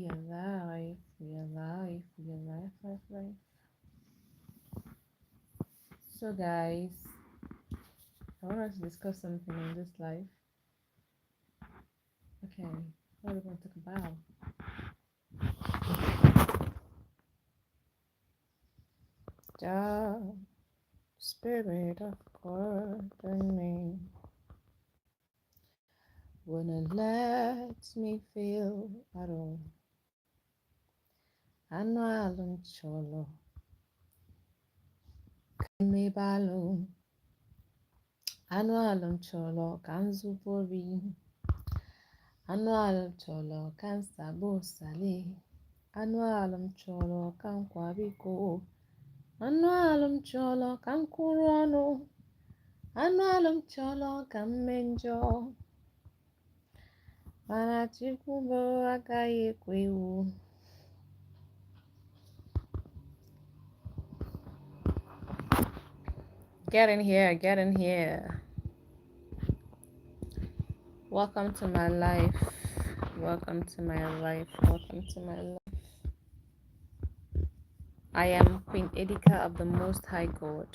alive, we alive, we alive, life, life. So, guys, I want us to discuss something in this life. Okay, what are we going to talk about? The spirit of God in me wouldn't let me feel at all. Anwalum cholo, me balloon. Anwalum cholo, kanzubori. Anwalum cholo, kansabo sale. Anwalum cholo, kankwabiko. Anụ m chọrọ ka m kwụrụ ọnụ, anụ m chọrọ ka m mee njọ, mana Chukwu bụ agaghị ekwe iwu. Get in here, get in here. Welcome to my life. Welcome to my life. Welcome to my life. I am Queen Edika of the Most High God.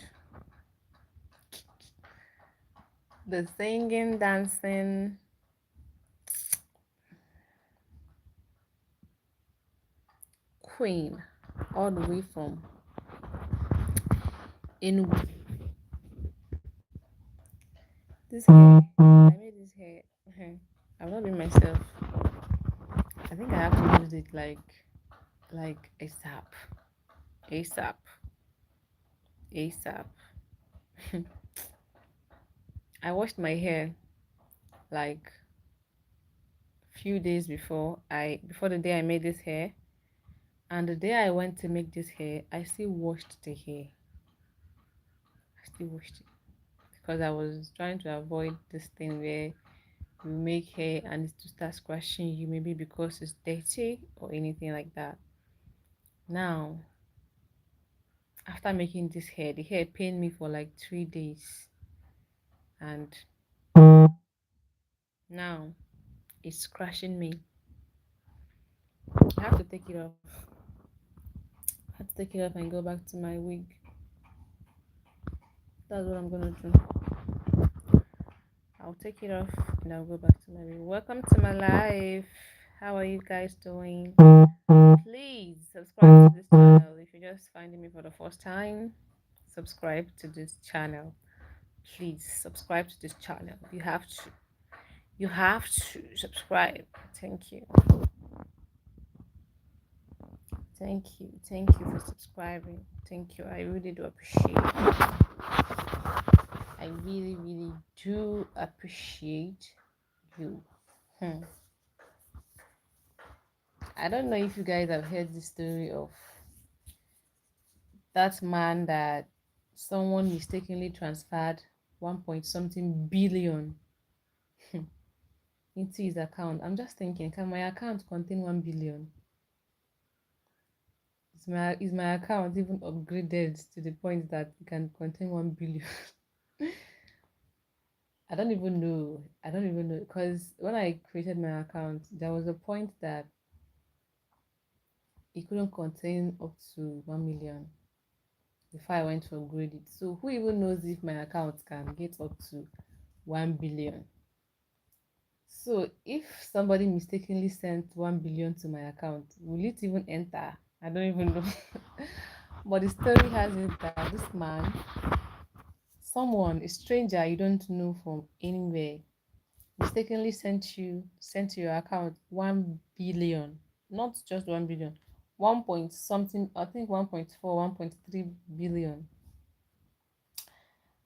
The singing, dancing, queen, all the way from in this hair. I made this hair. I'm not being myself. I think I have to use it like ASAP. ASAP. ASAP. I washed my hair like few days before the day I made this hair, and the day I went to make this hair I still washed the hair. I still washed it because I was trying to avoid this thing where you make hair and it to start scratching you, maybe because it's dirty or anything like that. Now, after making this hair, the hair pained me for like 3 days, and now it's scratching me. I have to take it off. I have to take it off and go back to my wig. That's what I'm gonna do. I'll take it off and I'll go back to my wig. Welcome to my life. How are you guys doing? Please subscribe to this channel if you're just finding me for the first time. Subscribe to this channel. Please subscribe to this channel. You have to. You have to subscribe. Thank you. Thank you. Thank you for subscribing. Thank you. I really do appreciate it. I really, really do appreciate you. I don't know if you guys have heard the story of that man that someone mistakenly transferred 1 point something billion into his account. I'm just thinking, can my account contain 1 billion? Is my account even upgraded to the point that it can contain 1 billion? I don't even know. I don't even know, because when I created my account, there was a point that it couldn't contain up to 1 million before I went to upgrade it. So who even knows if my account can get up to 1 billion? So if somebody mistakenly sent 1 billion to my account, will it even enter? I don't even know. But the story has it that this man, someone, a stranger you don't know from anywhere, mistakenly sent to your account 1 billion, not just 1 billion, 1 point something, I think 1.4, 1.3 billion.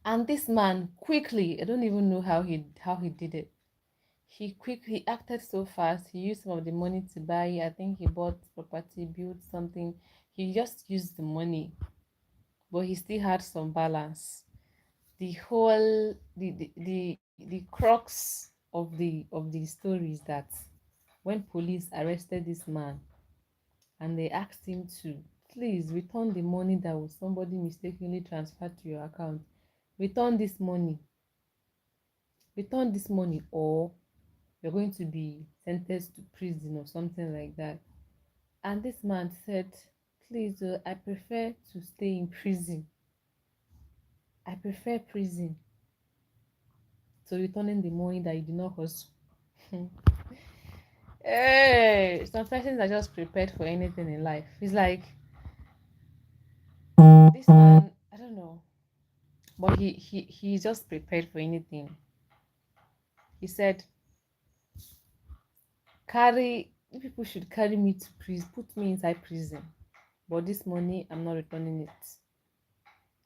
And this man quickly, I don't even know how he did it. He acted so fast. He used some of the money to buy, I think he bought property, built something. He just used the money, but he still had some balance. The crux of the story is that when police arrested this man and they asked him to please return the money that was somebody mistakenly transferred to your account, return this money, or you're going to be sentenced to prison or something like that. And this man said, please, I prefer to stay in prison. I prefer prison to returning the money that you did not hustle. Hey, some persons are just prepared for anything in life. It's like this man, I don't know, but he's just prepared for anything. He said, carry people should carry me to prison, put me inside prison. But this money, I'm not returning it.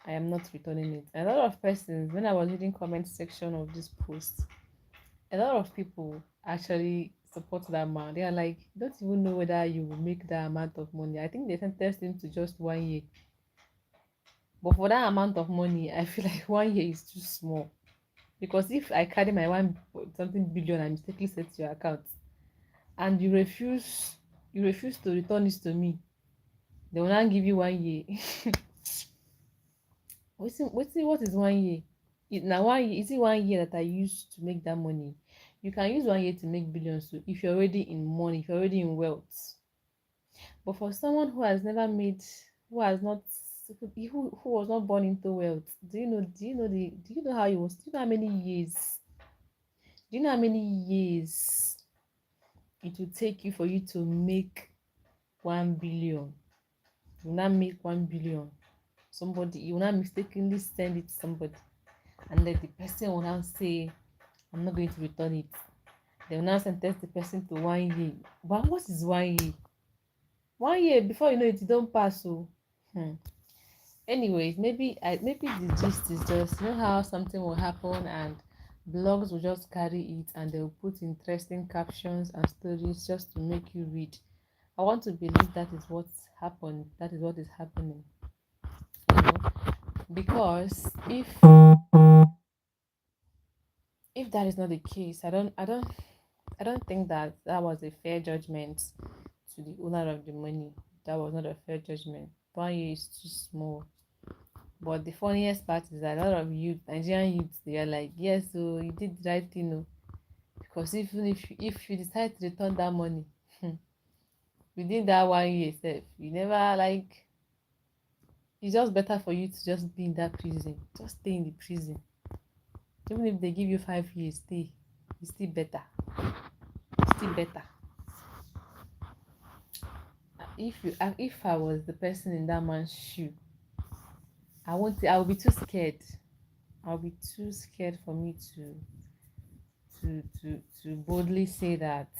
I am not returning it. A lot of persons, when I was reading comment section of this post, a lot of people actually support that man. They are like, don't even know whether you will make that amount of money. I think they sentenced him to just 1 year. But for that amount of money, I feel like 1 year is too small. Because if I carry my one something billion and mistakenly set to your account, and you refuse to return this to me, they will not give you 1 year. What is 1 year? Now 1 year, is it 1 year that I used to make that money? You can use 1 year to make billions so if you're already in money, if you're already in wealth. But for someone who has never made, who has not, who was not born into wealth, do you know how it was? Do you know how many years? Do you know how many years it will take you for you to make 1 billion? You will not make 1 billion. Somebody, you will not mistakenly send it to somebody, and then the person will now say, I'm not going to return it. They will now sentence the person to 1 year. But what is 1 year? 1 year, before you know it, you don't pass. So, anyways, maybe the gist is just, how something will happen and blogs will just carry it and they'll put interesting captions and stories just to make you read. I want to believe that is what's happened. That is what is happening. You know, because if that is not the case, I don't think that that was a fair judgment to the owner of the money. That was not a fair judgment. 1 year is too small. But the funniest part is that a lot of youth, Nigerian youths, they are like, yes, so you did the right thing, no. Because even if you decide to return that money, within that 1 year itself, you never like. It's just better for you to just be in that prison. Just stay in the prison. Even if they give you 5 years, stay. It's still better. It's still better. If I was the person in that man's shoe, I won't. I will be too scared. I'll be too scared for me to boldly say that.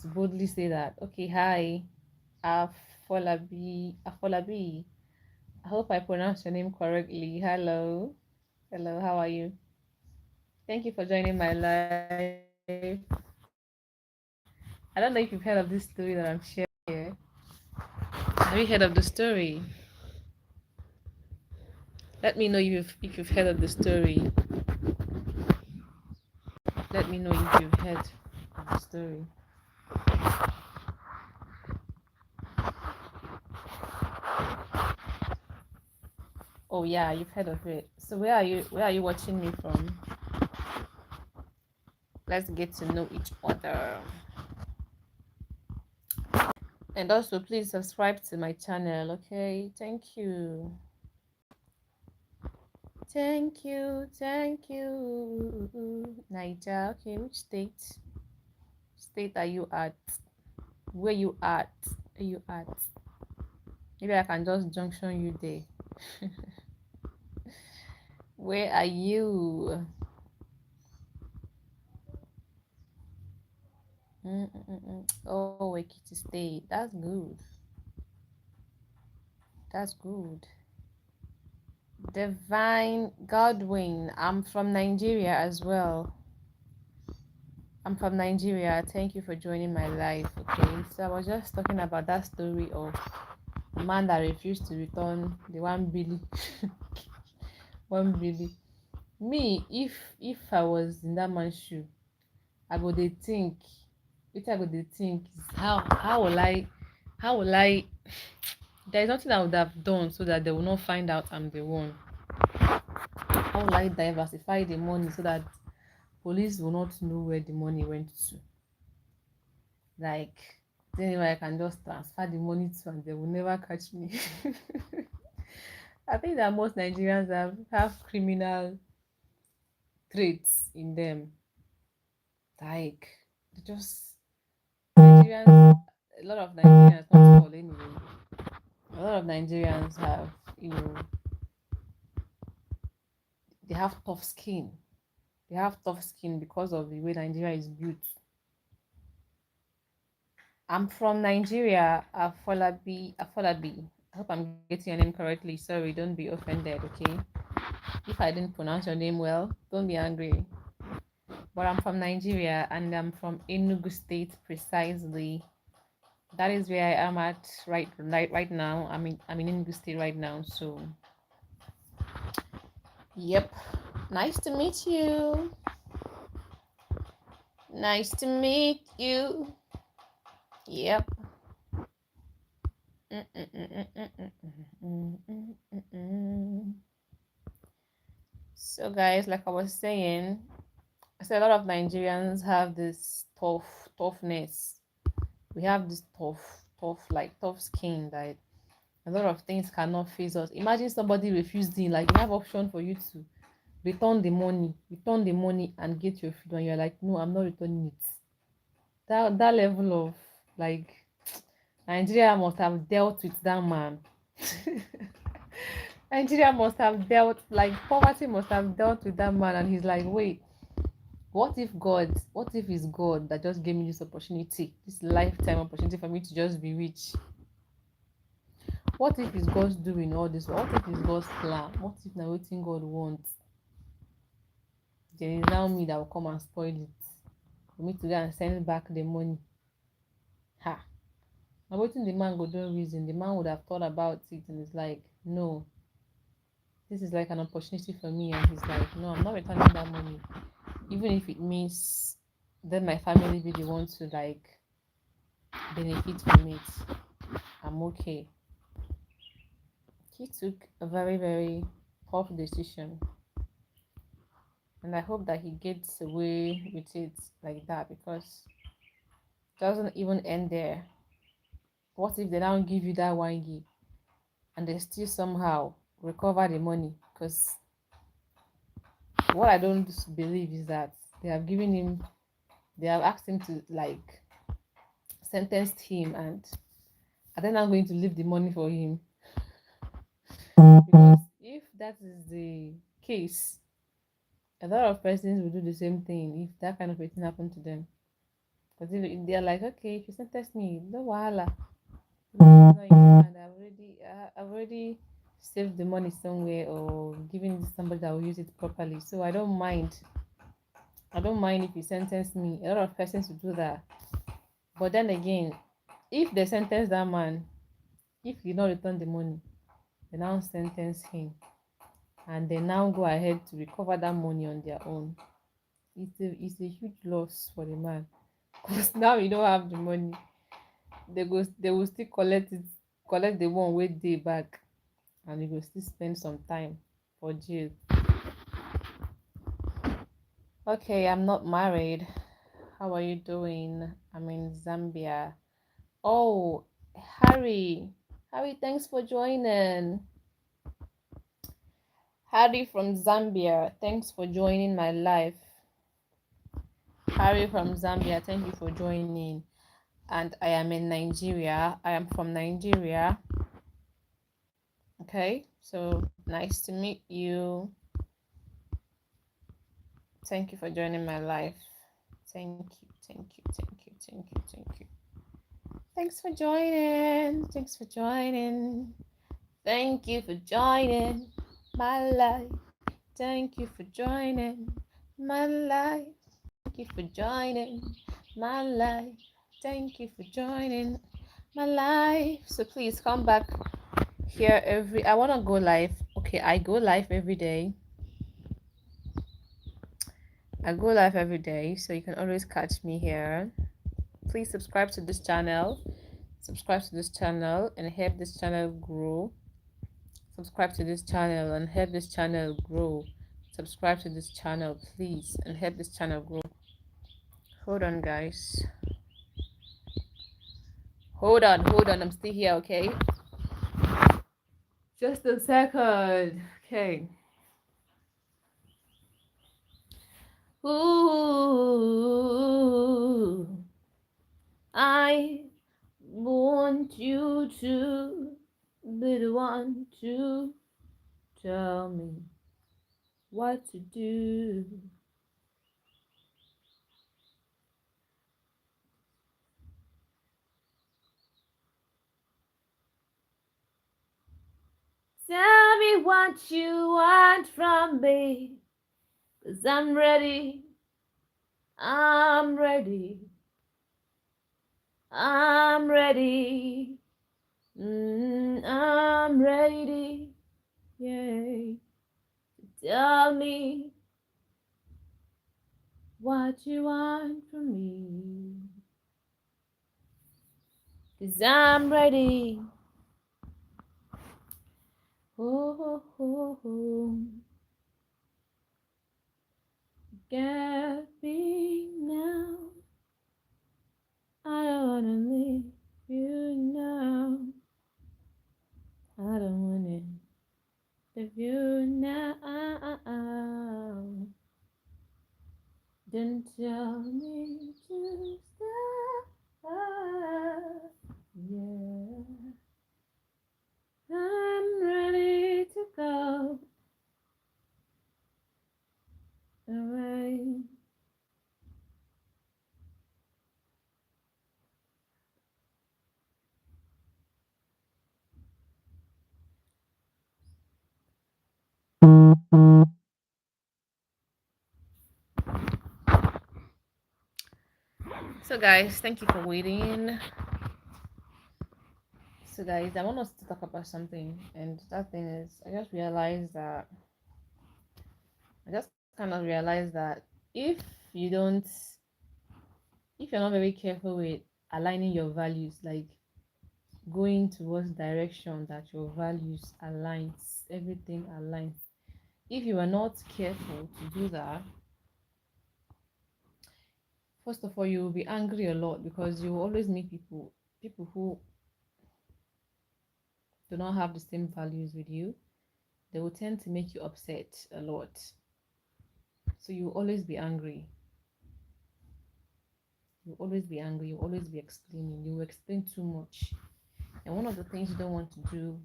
To boldly say that. Okay, hi, Afolabi. I hope I pronounced your name correctly. Hello, hello. How are you? Thank you for joining my live. I don't know if you've heard of this story that I'm sharing here. Have you heard of the story? Let me know if you've heard of the story. Let me know if you've heard of the story. Oh yeah, you've heard of it. So where are you watching me from? Let's get to know each other. And also please subscribe to my channel, okay? Thank you. Thank you. Niger, okay, which state? State are you at? Where you at? Where you at? Maybe I can just junction you there. Where are you? Oh, Ekiti State. That's good. That's good. Divine Godwin. I'm from Nigeria as well. I'm from Nigeria. Thank you for joining my live. Okay, so I was just talking about that story of a man that refused to return the 1 billion. 1 billion. Me, if I was in that man's shoe, I go dey think. What I go dey think is how will I there is nothing I would have done so that they will not find out I'm the one. How will I diversify the money so that police will not know where the money went to? Like, Anyway, I can just transfer the money to and they will never catch me. I think that most Nigerians have criminal traits in them. Like they just Nigerians, a lot of Nigerians, not all anyway. A lot of Nigerians have, you know, they have tough skin. They have tough skin because of the way Nigeria is built. I'm from Nigeria, Afolabi. I hope I'm getting your name correctly. Sorry, don't be offended, okay? If I didn't pronounce your name well, don't be angry. But I'm from Nigeria and I'm from Enugu State precisely. That is where I am at right now. I'm in Enugu State right now. So yep. Nice to meet you. Nice to meet you. Yep. So guys, like I was saying, I said a lot of Nigerians have this toughness. We have this tough skin that a lot of things cannot face us. Imagine somebody refusing, like you have option for you to return the money and get your food, and you're like, no, I'm not returning it. That level of like Nigeria must have dealt with that man. Nigeria must have dealt like poverty must have dealt with that man, and he's like, wait, what if it's God that just gave me this opportunity, this lifetime opportunity for me to just be rich? What if it's God's doing all this? What if it's God's plan? What if now waiting God wants? Then it's now me that will come and spoil it. For me to go and send back the money. Ha! Now waiting the man go do reason. The man would have thought about it and it's like, no, this is like an opportunity for me. And he's like, no, I'm not returning that money. Even if it means then my family be the one to like benefit from it. I'm okay. He took a very, very tough decision. And I hope that he gets away with it like that because it doesn't even end there. What if they don't give you that 1 gig and they still somehow recover the money? Because what I don't believe is that they have asked him to like sentence him, and are they not going to leave the money for him? Because if that is the case, a lot of persons will do the same thing if that kind of thing happened to them. Because if they're like, okay, if you sentence me, no wahala. I've already saved the money somewhere or given it to somebody that will use it properly. So I don't mind. I don't mind if you sentence me. A lot of persons will do that. But then again, if they sentence that man, if he not return the money, they now sentence him, and they now go ahead to recover that money on their own. It's a huge loss for the man because now you don't have the money. They will still collect the one way day back, and you will still spend some time for jail. Okay, I'm not married. How are you doing? I'm in Zambia. Oh, Harry. Harry, thanks for joining. Harry from Zambia, thanks for joining my live. Harry from Zambia, thank you for joining. And I am in Nigeria. I am from Nigeria. Okay, so nice to meet you. Thank you for joining my live. Thank you, thank you, thank you, thank you, thank you. Thanks for joining. Thanks for joining. Thank you for joining my life. Thank you for joining my life. Thank you for joining my life. Thank you for joining my life. So please come back here I want to go live. Okay, I go live every day. I go live every day, so you can always catch me here. Please subscribe to this channel. Subscribe to this channel and help this channel grow. Subscribe to this channel and help this channel grow. Subscribe to this channel, please, and help this channel grow. Hold on, guys. Hold on, hold on. I'm still here, okay? Just a second. Okay. Ooh, I want you to be the one to tell me what to do. Tell me what you want from me, 'cause I'm ready. I'm ready. I'm ready. I'm ready. Yay. Tell me what you want from me, 'cause I'm ready. Oh, oh, oh. Get me now. I don't wanna leave you now. I don't wanna leave you now. Don't tell me to stop. Yeah, I'm ready to go away. So, guys, thank you for waiting. So, guys, I want us to talk about something, and that thing is, I just kind of realized that if you don't, if you're not very careful with aligning your values, like going towards direction that your values aligns, everything aligns. If you are not careful to do that, first of all, you will be angry a lot because you will always meet people who do not have the same values with you. They will tend to make you upset a lot. So you will always be angry. You will always be angry. You will always be explaining. You will explain too much. And one of the things you don't want to do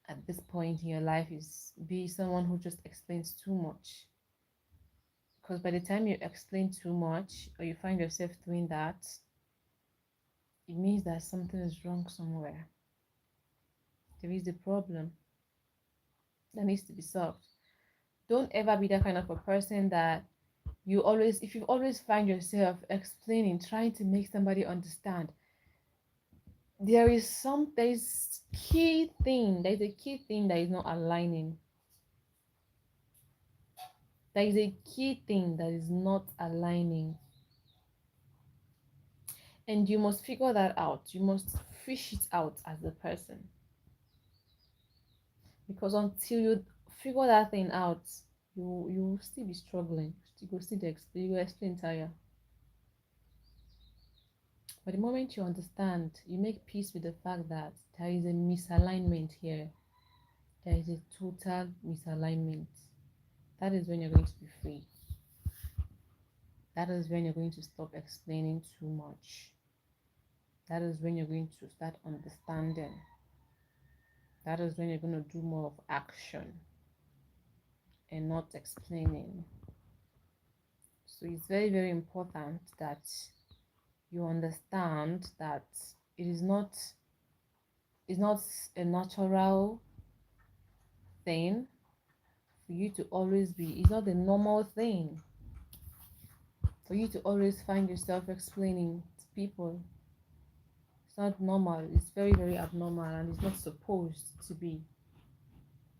at this point in your life is be someone who just explains too much. Because by the time you explain too much or you find yourself doing that, it means that something is wrong somewhere. There is a problem that needs to be solved. Don't ever be that kind of a person that if you always find yourself explaining, trying to make somebody understand, there's a key thing that is not aligning. There is a key thing that is not aligning. And you must figure that out. You must fish it out as a person. Because until you figure that thing out, you will still be struggling. You will still explain, you will explain tire. But the moment you understand, you make peace with the fact that there is a misalignment here. There is a total misalignment. That is when you're going to be free. That is when you're going to stop explaining too much. That is when you're going to start understanding. That is when you're going to do more of action and not explaining. So it's very, very important that you understand that it is not it's not a natural thing for you to always be, it's not a normal thing for you to always find yourself explaining to people. It's not normal, it's very, very abnormal, and it's not supposed to be.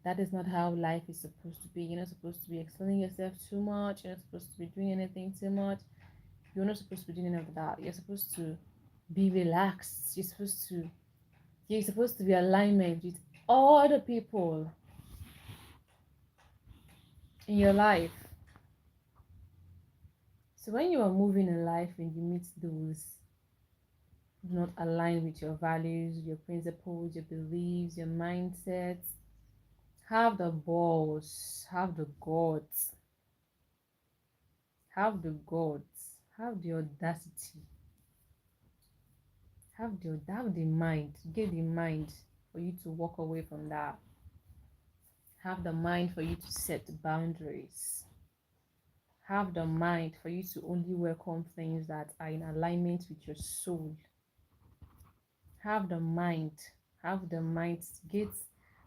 That is not how life is supposed to be. You're not supposed to be explaining yourself too much, you're not supposed to be doing anything too much. You're not supposed to be doing any of that. You're supposed to be relaxed. You're supposed to be alignment with all the people in your life. So when you are moving in life and you meet those do not align with your values, your principles, your beliefs, your mindsets, have the balls, have the audacity, have the mind, get the mind for you to walk away from that. Have the mind for you to set boundaries. Have the mind for you to only welcome things that are in alignment with your soul. Have the mind, have the mind to get,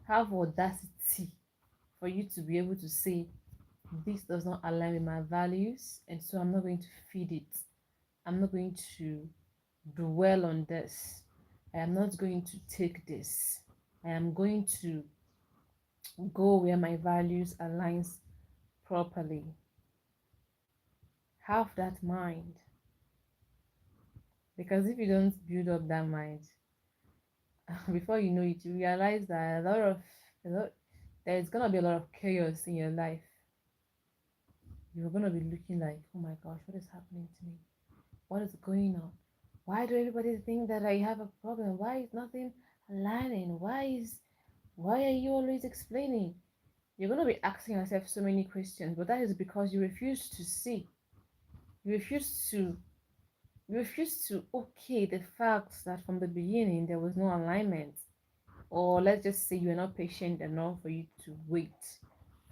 have audacity for you to be able to say, this does not align with my values, and so I'm not going to feed it. I'm not going to dwell on this. I am not going to take this. I am going to go where my values aligns properly. Have that mind. Because if you don't build up that mind, before you know it, you realize that a lot there's gonna be a lot of chaos in your life. You're gonna be looking like, oh my gosh, what is happening to me? What is going on? Why do everybody think that I have a problem? Why is nothing aligning? Why are you always explaining? You're gonna be asking yourself so many questions, but that is because you refuse to see. You refuse to okay the facts that from the beginning there was no alignment. Or let's just say you're not patient enough for you to wait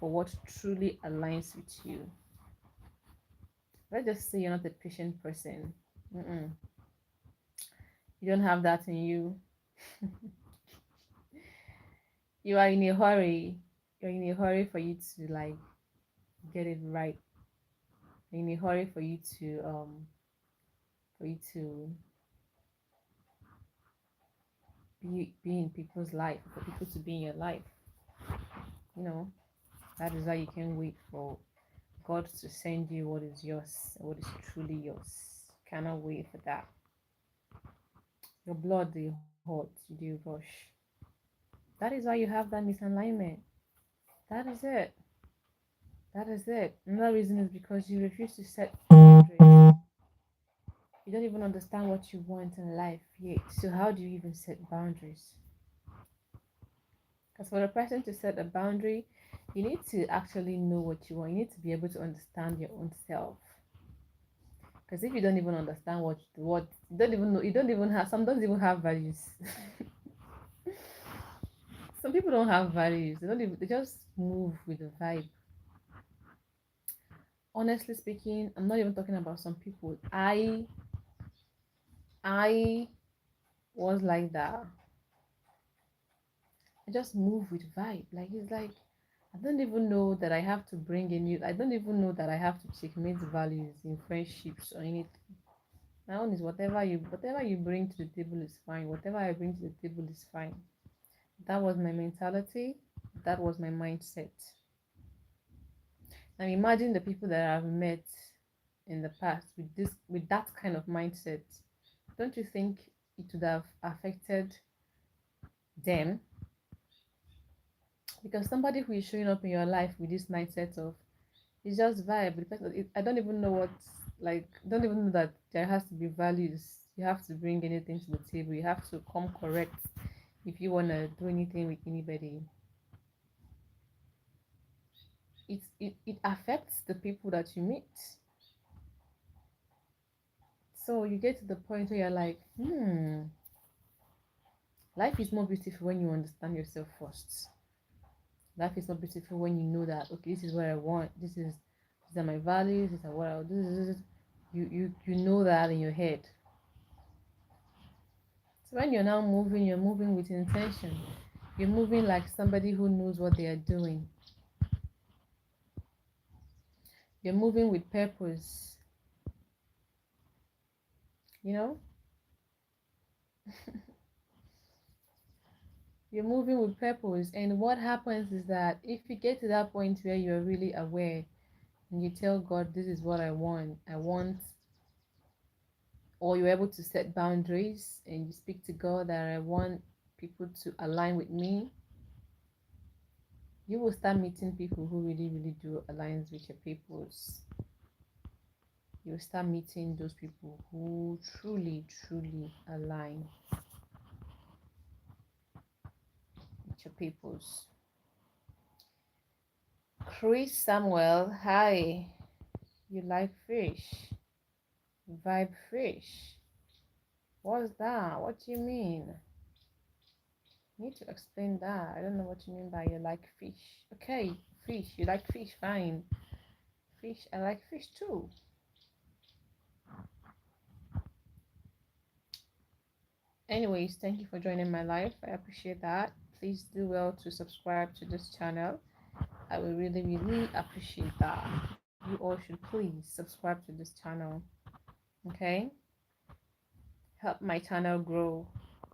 for what truly aligns with you. Let's just say you're not a patient person. Mm-mm. You don't have that in you. You are in a hurry. You're in a hurry for you to like get it right. You're in a hurry for you to be in people's life, for people to be in your life. You know, that is why you can wait for God to send you what is yours, what is truly yours. Cannot wait for that. Your blood they hot, you do rush. That is why you have that misalignment. That is it. That is it. Another reason is because you refuse to set boundaries. You don't even understand what you want in life yet. So how do you even set boundaries? Because for a person to set a boundary, you need to actually know what you want. You need to be able to understand your own self. Because if you don't even understand what you don't even know, you don't even have some don't even have values. Some people don't have values. They just move with the vibe. Honestly speaking, I'm not even talking about some people. I was like that. I just move with vibe. Like it's like I don't even know that I have to bring in you. I don't even know that I have to checkmate values in friendships or anything. My own is whatever you bring to the table is fine. Whatever I bring to the table is fine. That was my mentality. That was my mindset. Now imagine the people that I've met in the past with that kind of mindset. Don't you think it would have affected them? Because somebody who is showing up in your life with this mindset of it's just vibe. I don't even know what like don't even know that there has to be values. You have to bring anything to the table. You have to come correct if you wanna do anything with anybody. It affects the people that you meet. So you get to the point where you're like, life is more beautiful when you understand yourself first. Life is more beautiful when you know that okay, this is what I want. These are my values. These are what I'll do. You know that in your head. So when you're now moving, you're moving with intention. You're moving like somebody who knows what they are doing. You're moving with purpose. You know, you're moving with purpose. And what happens is that if you get to that point where you're really aware and you tell God, this is what I want, or you're able to set boundaries and you speak to God that I want people to align with me, you will start meeting people who really, really do align with your purpose. you'll start meeting those people who truly align with your peoples. Chris Samuel, hi. You like fish? Vibe fish. What's that? What do you mean? You need to explain that. I don't know what you mean by you like fish. Okay, fish. You like fish, fine. Fish, I like fish too. Anyways, thank you for joining my life. I appreciate that. Please do well to subscribe to this channel. I will really appreciate that. You all should please subscribe to this channel. Okay? Help my channel grow.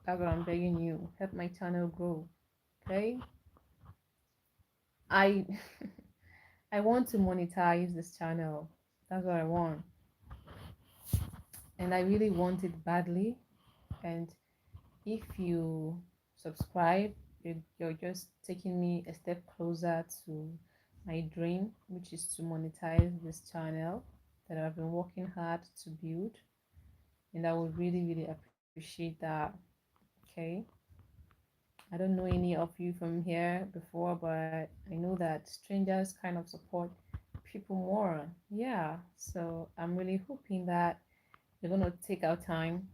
That's what I'm begging you. Help my channel grow. Okay? I I want to monetize this channel. That's what I want. And I really want it badly. And if you subscribe, you're just taking me a step closer to my dream, which is to monetize this channel that I've been working hard to build. And I would really appreciate that. Okay. I don't know any of you from here before, but I know that strangers kind of support people more. Yeah. So I'm really hoping that you're going to take our time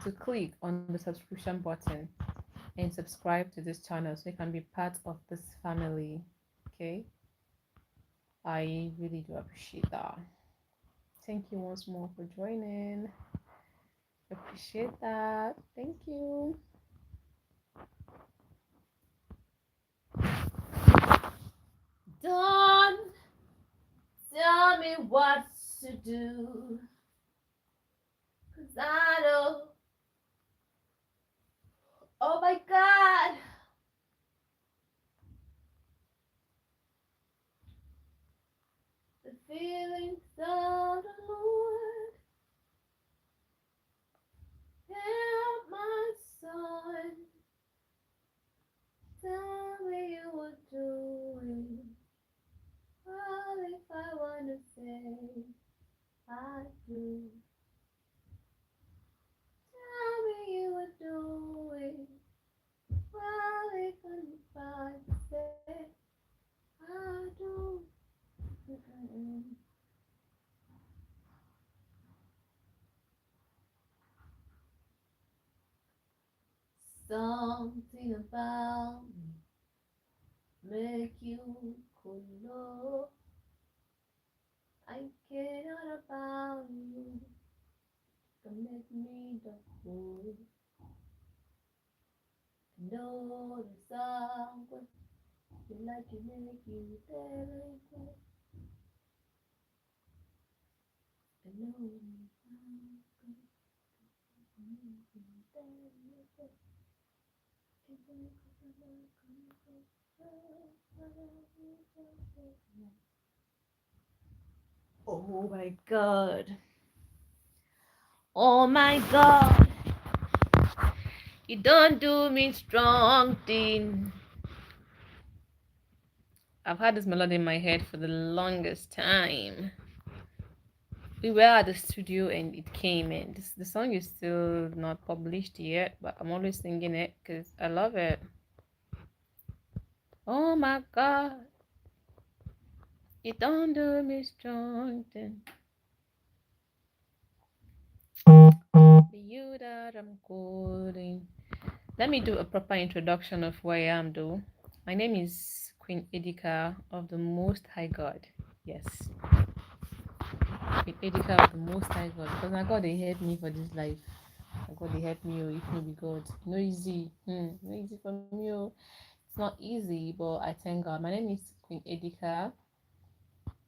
to click on the subscription button and subscribe to this channel so you can be part of this family. Okay. I really do appreciate that. Thank you once more for joining. Appreciate that. Thank you. Don't tell me what to do, 'cause I know. Oh my God. The feelings of the Lord. Help my son. Tell me you were doing. Well, if I wanna say I do. Tell me you were doing. Well, if I say I do. Mm-mm. Something about me make you cool. I care not about you to make me the fool. Know the song would you like to make you delicate. I know the song would make you delicate. Oh my God. Oh my God. You don't do me strong thing. I've had this melody in my head for the longest time. We were at the studio and it came in. The song is still not published yet, but I'm always singing it because I love it. Oh my God. You don't do me strong thing. The you that I'm calling. Let me do a proper introduction of who I am, though. My name is Queen Edika of the Most High God. Yes, Queen Edika of the Most High God. Because my God, they help me for this life. My God, they help me, oh, if no be God. No easy. No easy for me, oh. It's not easy, but I thank God. My name is Queen Edika.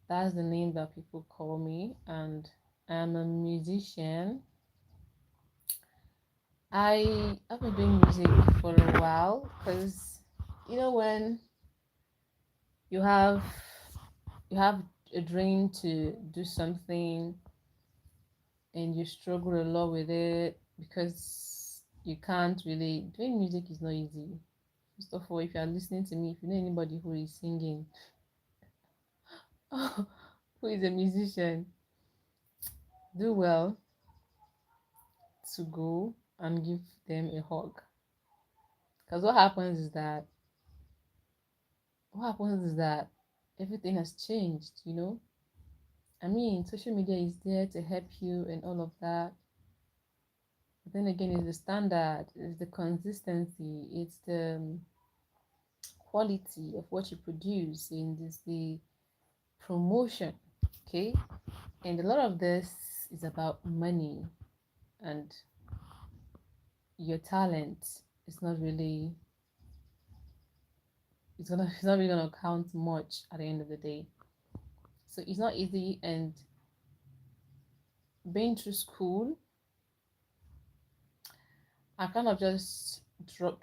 That's the name that people call me. And I'm a musician. I've been doing music for a while because when you have you have a dream to do something and you struggle a lot with it because you can't really doing music is not easy. First of all, if you are listening to me, if you know anybody who is singing, who is a musician, do well to go and give them a hug. Because what happens is that everything has changed, you know. I mean, social media is there to help you and all of that. But then again, it's the standard, it's the consistency, it's the quality of what you produce, and it's the promotion. Okay, and a lot of this is about money, and your talent is not really it's not really gonna count much at the end of the day. So it's not easy, and being through school, I kind of just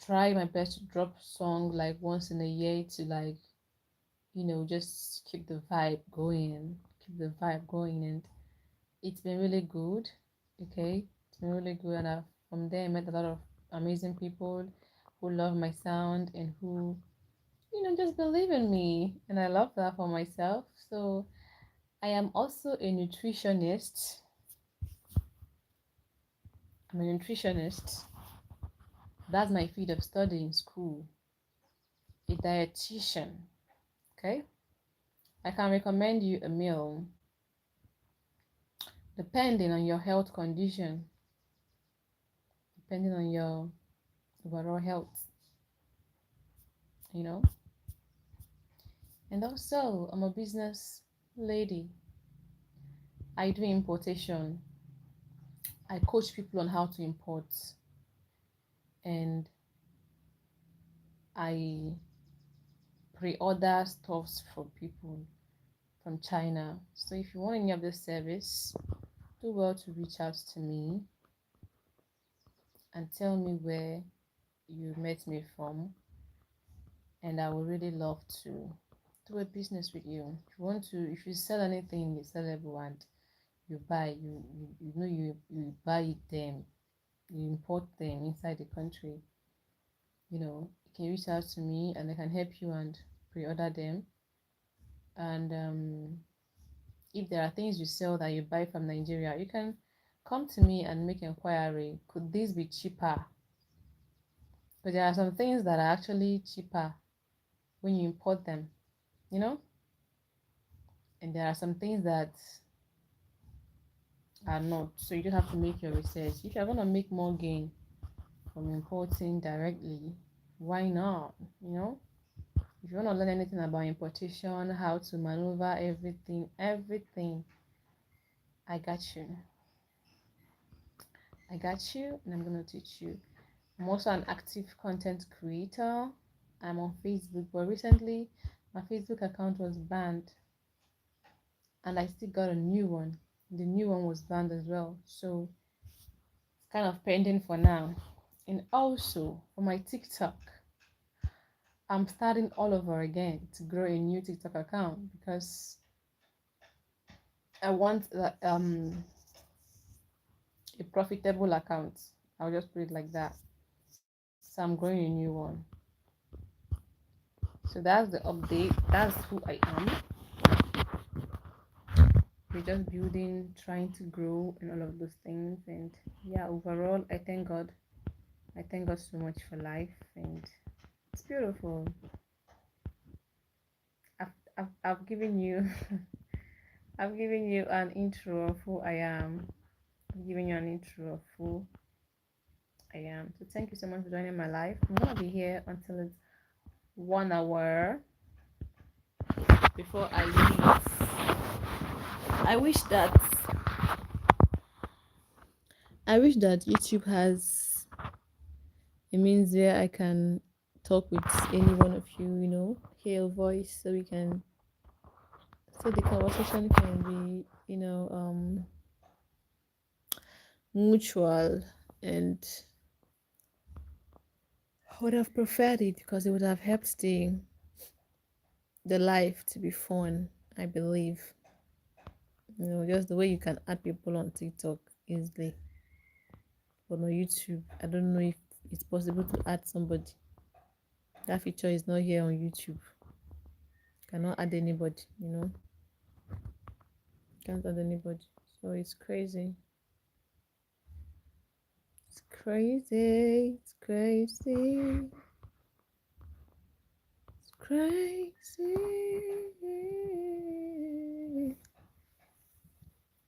try my best to drop song like once in a year to like, just keep the vibe going, and it's been really good. Okay, it's been really good, and from there I met a lot of amazing people who love my sound and who, just believe in me, and I love that for myself. So I am also a nutritionist. I'm a nutritionist. That's my field of study in school. A dietitian. Okay, I can recommend you a meal depending on your health condition, depending on your overall health, you know. And also, I'm a business lady. I do importation. I coach people on how to import, and I pre-order stuffs for people from China. So if you want any of this service, do well to reach out to me and tell me where you met me from, and I would really love to do a business with you. If you sell anything you sellable and you buy, you buy them, you import them inside the country, you can reach out to me and I can help you and pre-order them. And if there are things you sell that you buy from Nigeria, you can come to me and make inquiry. Could this be cheaper? But there are some things that are actually cheaper when you import them, you know? And there are some things that are not. So you just have to make your research. If you're gonna make more gain from importing directly, why not? If you want to learn anything about importation, how to maneuver everything, I got you. I got you, and I'm gonna teach you. I'm also an active content creator. I'm on Facebook, but recently my Facebook account was banned, and I still got a new one. The new one was banned as well, so it's kind of pending for now. And also for my TikTok, I'm starting all over again to grow a new TikTok account because I want a profitable account. I'll just put it like that. So I'm growing a new one. So that's the update. That's who I am. We're just building, trying to grow, and all of those things. And yeah, overall, I thank God. I thank God so much for life, and it's beautiful. I've given you I've given you an intro of who I am. I've given you an intro of who I am. So thank you so much for joining my life. I'm gonna be here until it's 1 hour before I leave. I wish that I wish that YouTube has a means where I can talk with any one of you, hear your voice so the conversation can be, mutual, and I would have preferred it because it would have helped the life to be fun, I believe. Just the way you can add people on TikTok easily. But on YouTube, I don't know if it's possible to add somebody. That feature is not here on YouTube. Cannot add anybody, can't add anybody. So it's crazy. It's crazy. It's crazy. It's crazy.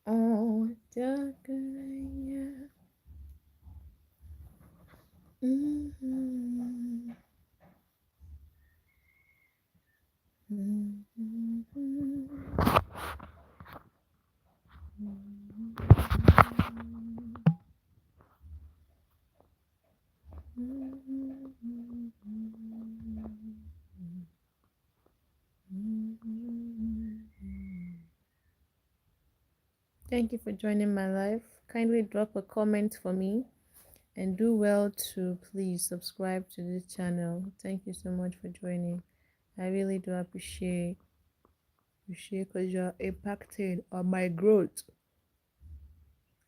Oh, dark, yeah. Mm-hmm. Mm-hmm. Thank you for joining my live. Kindly drop a comment for me and do well to please subscribe to this channel. Thank you so much for joining. I really do appreciate because you're impacting on my growth.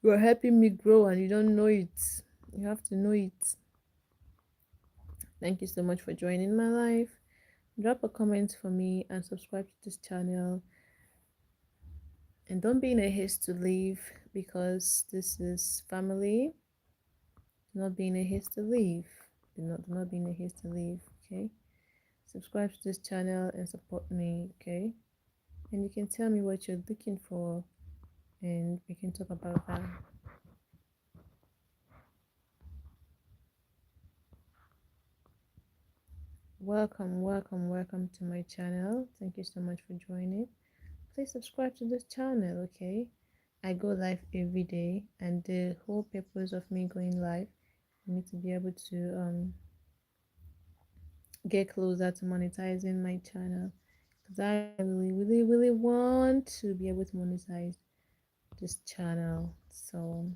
You're helping me grow and you don't know it. You have to know it. Thank you so much for joining my life. Drop a comment for me and subscribe to this channel. And don't be in a haste to leave because this is family. Do not be in a haste to leave. Do not be in a haste to leave. Okay. Subscribe to this channel and support me. Okay. And you can tell me what you're looking for and we can talk about that. Welcome to my channel. Thank you so much for joining. Please subscribe to this channel, okay? I go live every day, and the whole purpose of me going live, I need to be able to get closer to monetizing my channel because I really want to be able to monetize this channel. So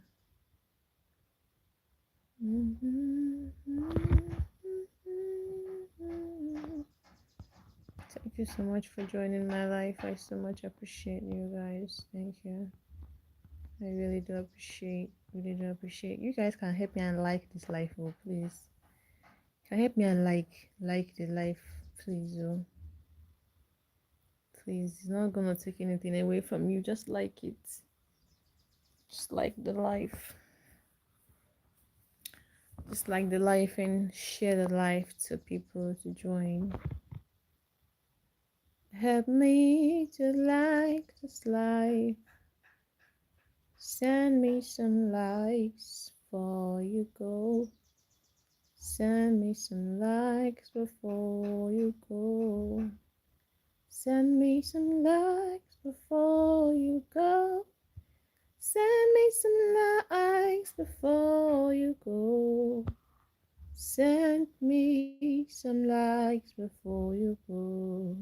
thank you so much for joining my life. I so much appreciate you guys. Thank you. I really do appreciate. You guys can help me and like this life, oh please. Can help me and like the life, please, oh. Please, it's not gonna take anything away from you. Just like it. Just like the life. Just like the life and share the life to people to join. Help me to like this life. Send me some likes before you go. Send me some likes before you go. Send me some likes before you go. Send me some likes before you go. Send me some likes before you go.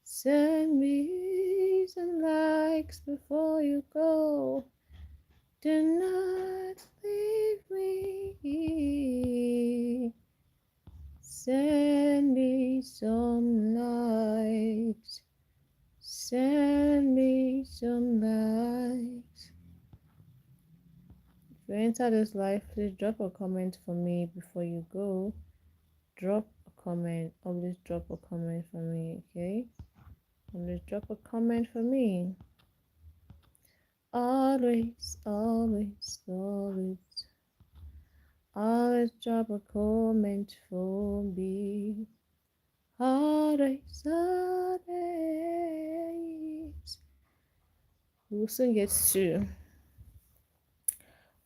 Send me some likes before you go. Do not leave me. Send me some likes. Send me some likes. If you enter this life, please drop a comment for me before you go. Drop a comment. Always drop a comment for me, okay? Always drop a comment for me. Always drop a comment for me. Always. We'll soon get to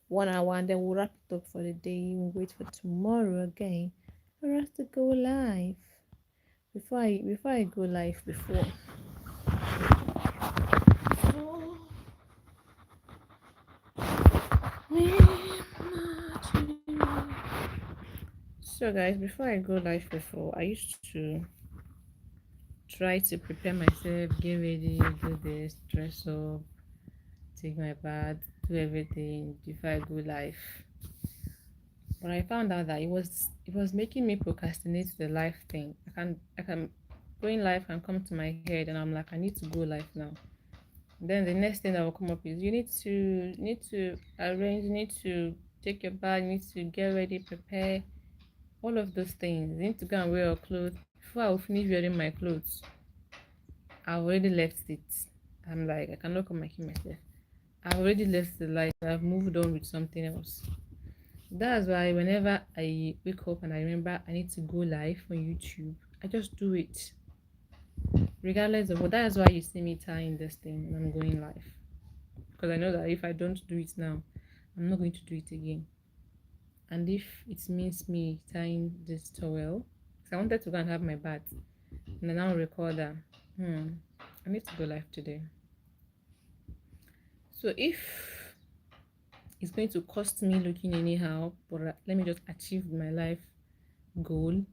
1 hour and then we'll wrap it up for the day. We'll wait for tomorrow again for us to go live. Before I go live, so guys, before I go live, I used to try to prepare myself, get ready, do this, dress up, take my bath, do everything before I go live. But I found out that it was making me procrastinate the live thing. I can going live can come to my head and I'm like, I need to go live now. Then the next thing that will come up is you need to arrange, you need to take your bath, you need to get ready, prepare, all of those things. You need to go and wear your clothes. Before I will finish wearing my clothes, I've already left it. I'm like, I cannot come and keep myself. I've already left the life. I've moved on with something else. That's why whenever I wake up and I remember I need to go live on YouTube, I just do it. Regardless of what, that's why you see me tying this thing and I'm going live. Because I know that if I don't do it now, I'm not going to do it again. And if it means me tying this towel, because I wanted to go and have my bath, and I now record that, I need to go live today. So if it's going to cost me looking anyhow, but let me just achieve my life goal,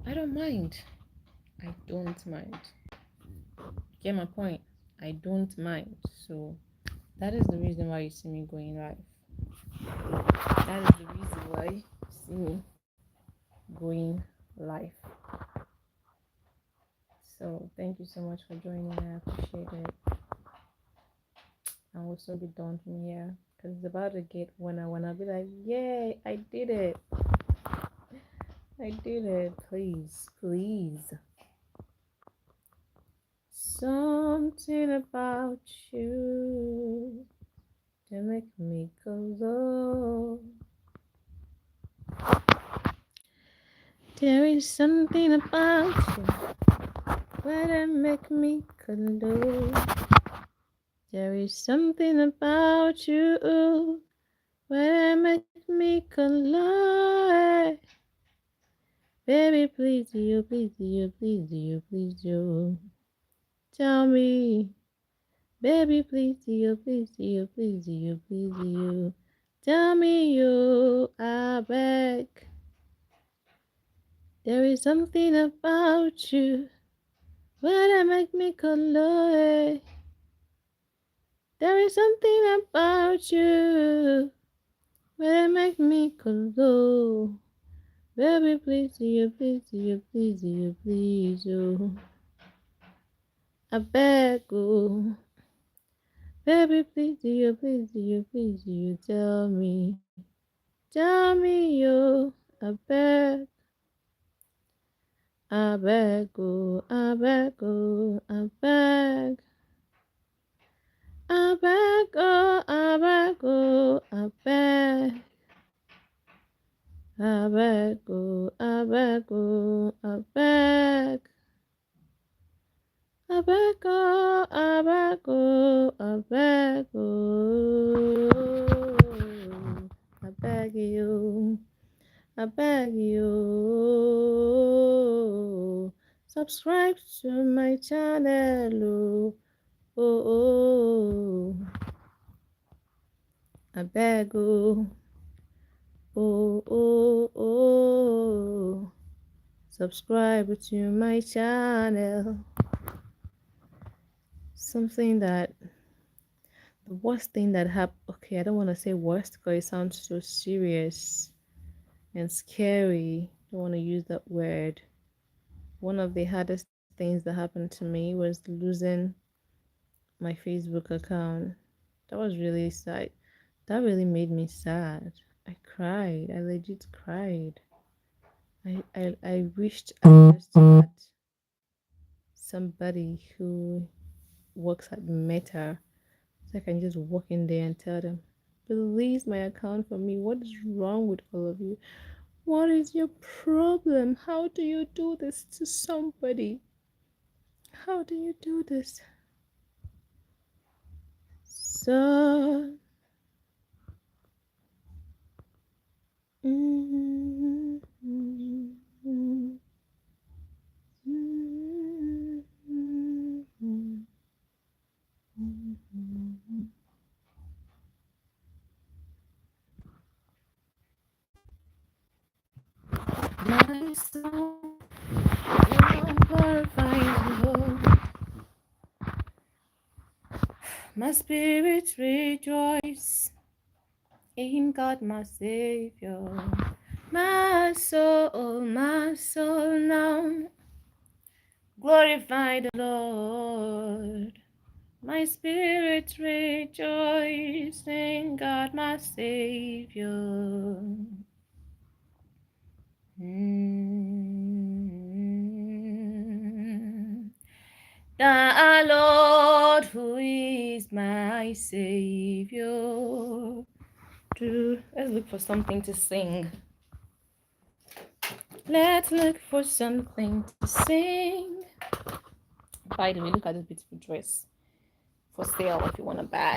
I don't mind. I don't mind. Get my point? I don't mind. So that is the reason why you see me going live. That is the reason why you see me going live. So thank you so much for joining. I appreciate it. And we'll soon be done from here because it's about to get when I wanna be like, yay, I did it. I did it. Please, please. Something about you to make me go low. There is something about you that make me go low. There is something about you that make me go low. Baby, please do you, please do you, please do you, please do. Tell me. Baby, please do you, please do you, please do you, please do you. Tell me you, I beg. There is something about you that make me color. There is something about you that make me color. Baby, please do you, please do you, please do you, please do. I beg, oh. Baby, please do you, please do you, please do you, tell me. Tell me you, I beg. I beg, oh, I beg, oh, I beg. I beg, oh, I beg, oh, I beg. I beg, oh, I beg, oh, I beg. I beg, oh, I beg, oh, I beg, oh. I beg you. I beg you, subscribe to my channel. Oh, oh, I beg you. Oh, oh, oh, subscribe to my channel. Something that the worst thing that happened. Okay, I don't want to say worst because it sounds so serious and scary. I don't want to use that word. One of the hardest things that happened to me was losing my Facebook account. That was really sad. That really made me sad. I cried. I legit cried. I wished I just had somebody who works at Meta so I can just walk in there and tell them, release my account for me. What is wrong with all of you? What is your problem? How do you do this to somebody? How do you do this? So, mm-hmm, mm-hmm, mm-hmm, mm-hmm. My soul, glorifying you. My spirit rejoice in God, my Savior. My soul now glorify the Lord. My spirit rejoice in God, my Savior. The Lord who is my Savior. Let's look for something to sing. Let's look for something to sing. By the way, look at this beautiful dress for sale if you want to buy.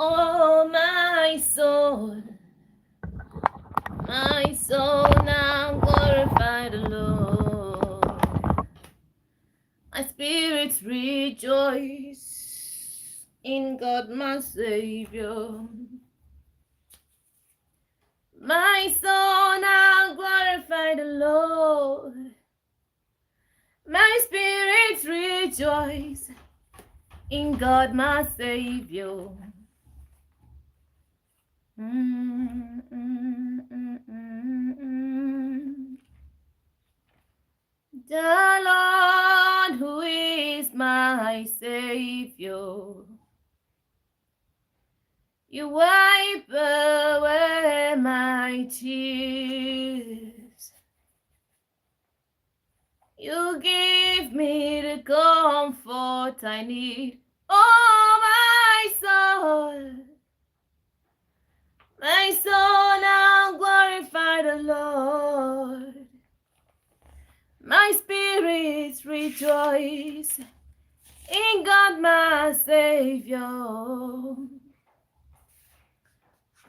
Oh, my soul now glorify the Lord. My spirit rejoice in God my Savior. My soul now glorify the Lord. My spirit rejoice in God my Savior. The Lord who is my Savior, you wipe away my tears. You give me the comfort I need. Oh, my soul now glorify the Lord. My spirit rejoice in God my Savior.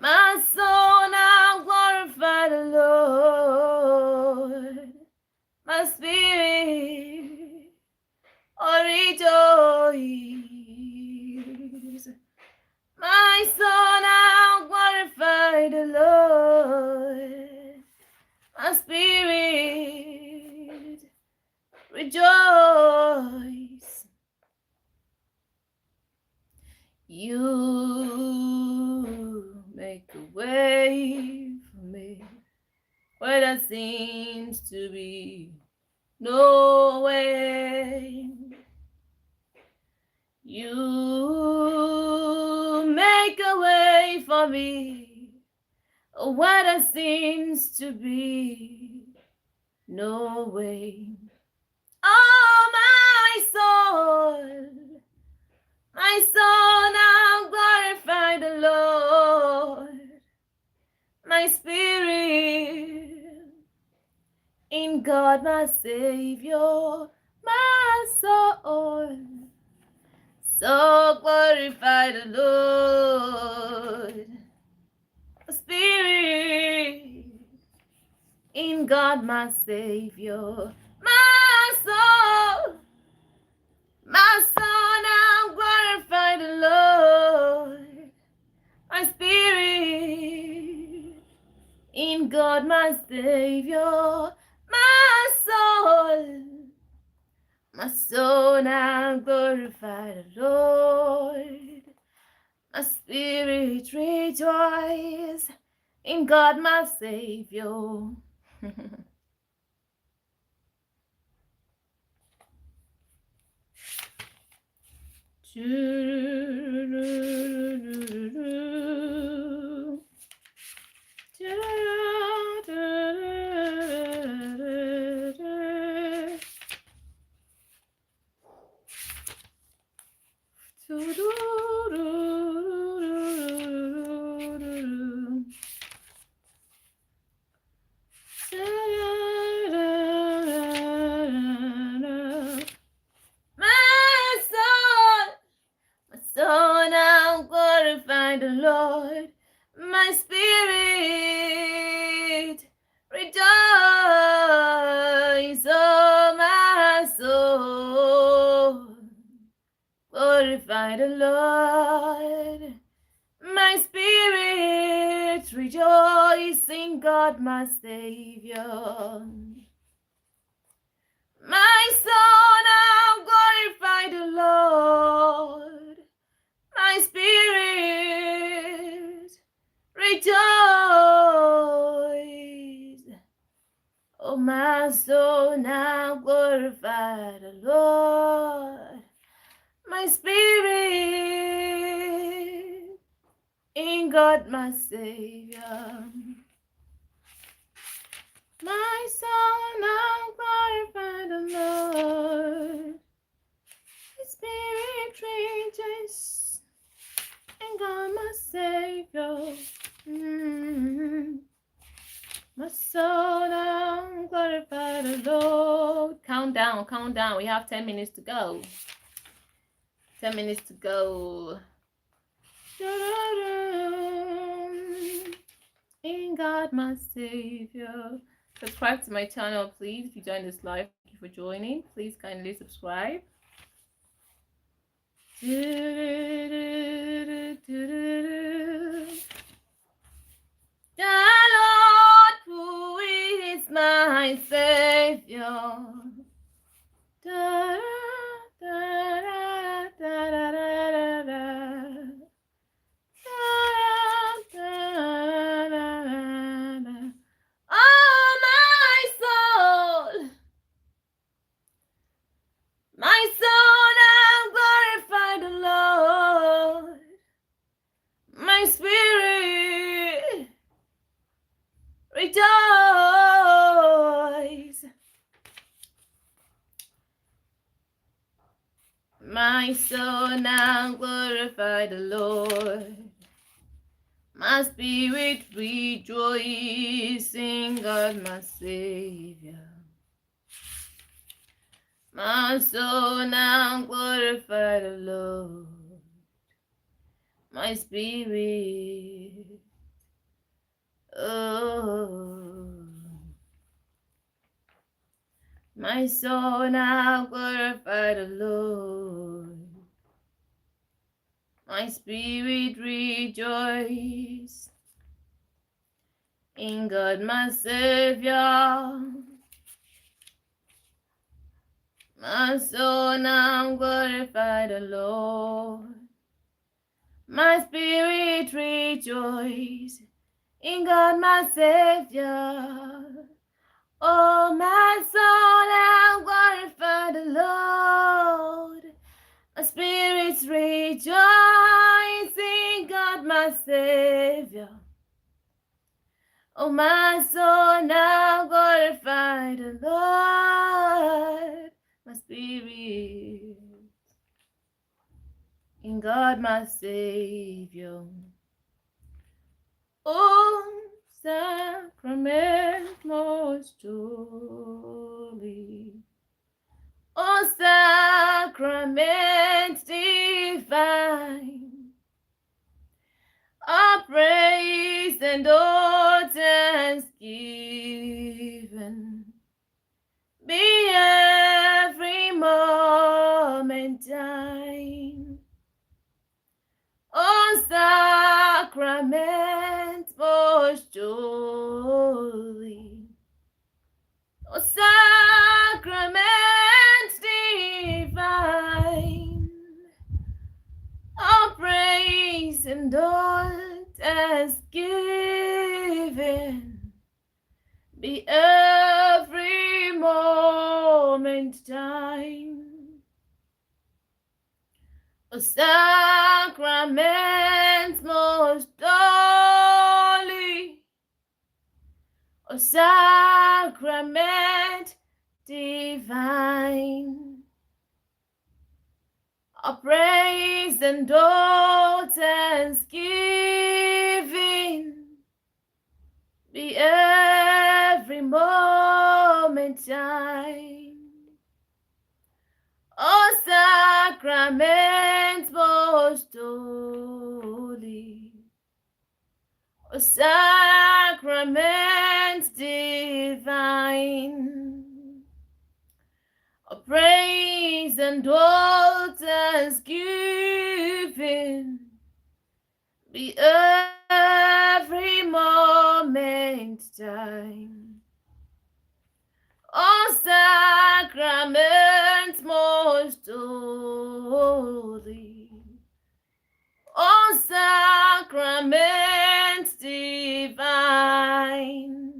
My soul now glorify the Lord. My spirit rejoice. My soul now glorify the Lord. My spirit rejoice. You make a way for me where there seems to be no way. You make a way for me where there seems to be no way. Oh, my soul now glorify the Lord. My spirit in God my Savior. My soul so glorify the Lord. My spirit in God my Savior. My soul now glorify the Lord. My spirit in God my Savior. My soul now glorify the Lord. My spirit rejoice in God my Savior. The Lord, my spirit rejoice, oh my soul, glorify the Lord. My spirit rejoice in God my Savior. My soul now glorify the Lord. My spirit rejoice. Oh, my soul now glorify the Lord. my spirit in God my Savior. My soul now glorify the Lord. My spirit rejoices in God my Savior. My soul now glorify the Lord. Count down, count down. We have 10 minutes to go. 10 minutes to go. In God my Savior. Subscribe to my channel, please. If you joined this live, thank you for joining. Please kindly subscribe. The Lord who is my Savior. Da, da, da, da, da, da, da. Oh, my soul now glorify the Lord. My spirit rejoice. My soul now glorify the Lord. My spirit rejoice in God my Savior. My soul now glorify the Lord. My spirit, oh, my soul now glorify the Lord. My spirit rejoice in God my Savior. My soul now glorify the Lord. My spirit rejoice in God my Savior. Oh, my soul now glorify the Lord. My spirit rejoice in God my Savior. Oh, my soul now glorify the Lord. My spirit in God my Savior. Oh, sacrament most holy. Oh, sacrament divine. Our praise and all thanksgiving be every moment thine. O sacrament most holy, O sacrament divine, all praise and all thanksgiving be every moment thine. O sacrament most holy, O sacrament divine, all praise and all thanksgiving be every moment thine. O sacrament most holy, O sacrament divine, O praise and all thanksgiving be every moment thine. O sacrament most holy, O sacrament divine,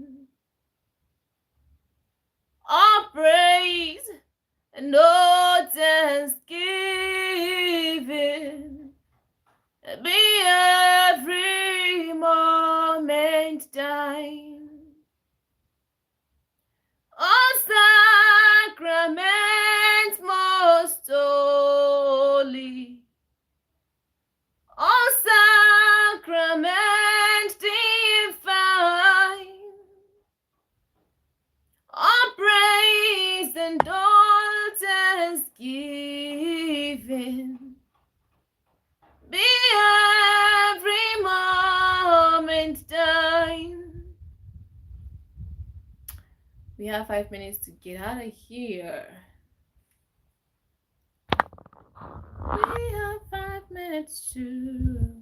all praise and all thanksgiving divine. O sacrament most holy, O sacrament divine, all praise and all thanksgiving be every moment thine. We have 5 minutes to get out of here. We have 5 minutes to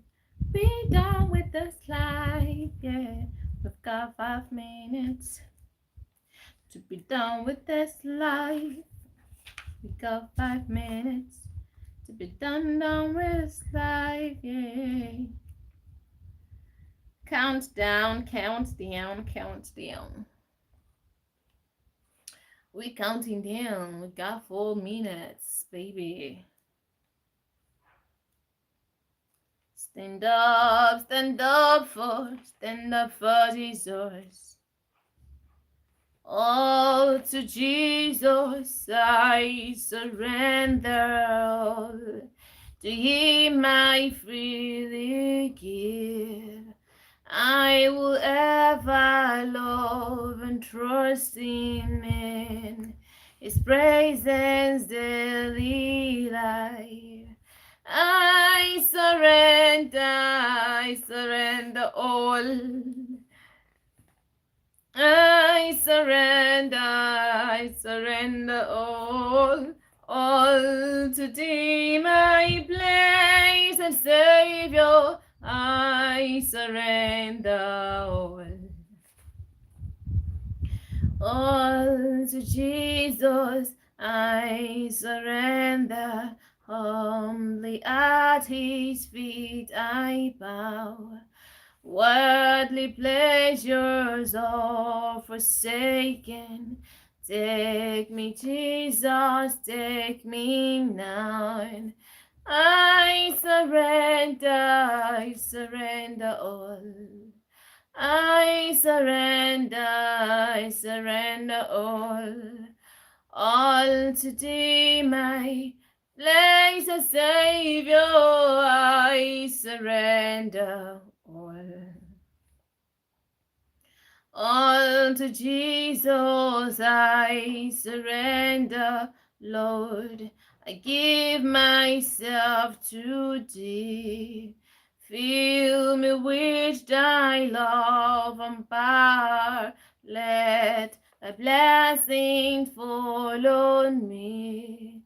be done with this life. Yeah, we've got 5 minutes to be done with this life. We got 5 minutes to be done with this life. Yeah. Count down, count down, count down. We counting down. We got 4 minutes, baby. Stand up for Jesus. All to Jesus I surrender. All to Him I freely give. I will ever love and trust Him in His presence daily life. I surrender all. I surrender all to Thee, my place and Savior. I surrender all to Jesus. I surrender. Humbly at His feet I bow. Worldly pleasures all forsaken. Take me, Jesus, take me now. I surrender all. I surrender all to Thee, my blessed Savior. I surrender all to Jesus I surrender, Lord. I give myself to Thee. Fill me with Thy love and power. Let Thy blessings fall on me.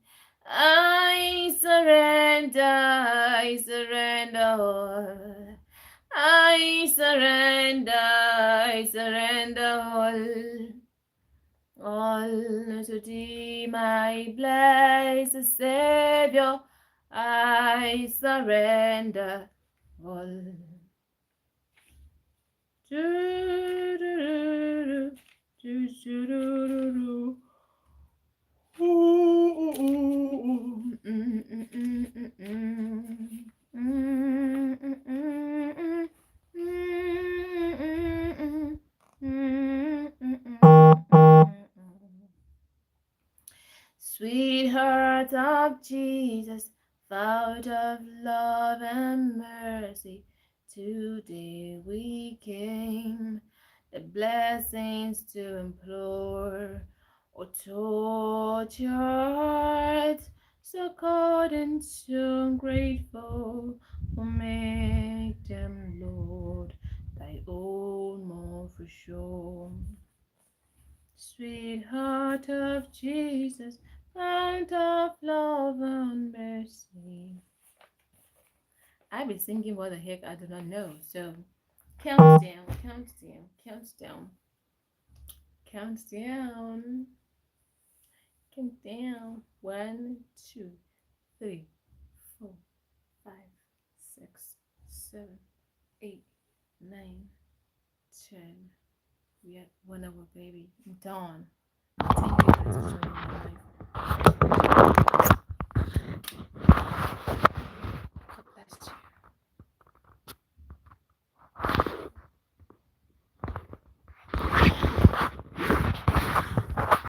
I surrender all. I surrender all to Thee, my blessed Savior. I surrender all. Sweetheart of Jesus, fount of love and mercy, today we came, the blessings to implore. O touch your heart, so cold and so grateful, oh, make them, Lord, Thy own more for sure. Sweetheart of Jesus, fount of love and mercy. I've been singing what the heck I do not know. So count down, count down, count down, count down, count down. 1, 2, 3, 4, 5, 6, 7, 8, 9, 10. We at 1 hour, baby. I'm done. Thank you guys for joining.